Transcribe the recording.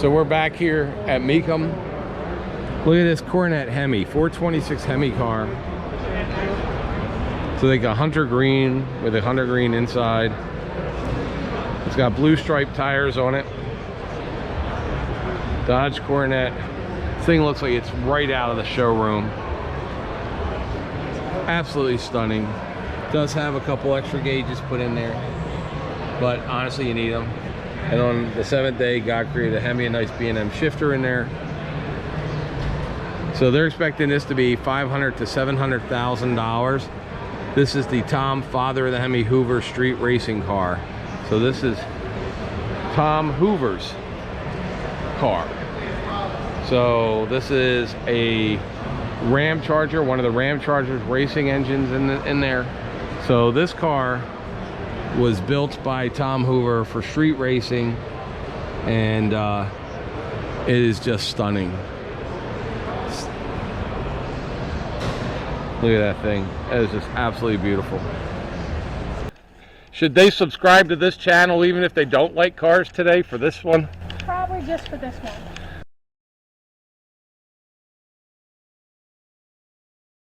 So we're back here at Mecum. Look at this Coronet Hemi, 426 Hemi car. So they got hunter green with a hunter green inside. It's got blue striped tires on it. Dodge Coronet. This thing looks like it's right out of the showroom. Absolutely stunning. Does have a couple extra gauges put in there, but honestly you need them. And on the 7th day, God created a Hemi, a nice B&M shifter in there. So they're expecting this to be $500,000 to $700,000. This is the Tom, father of the Hemi, Hoover street racing car. So this is Tom Hoover's car. So this is a Ram Charger, one of the Ram Charger's racing engines in there. So this car was built by Tom Hoover for street racing, and it is just stunning. Look at that thing. That is just absolutely beautiful. Should they subscribe to this channel even if they don't like cars today for this one? Probably just for this one.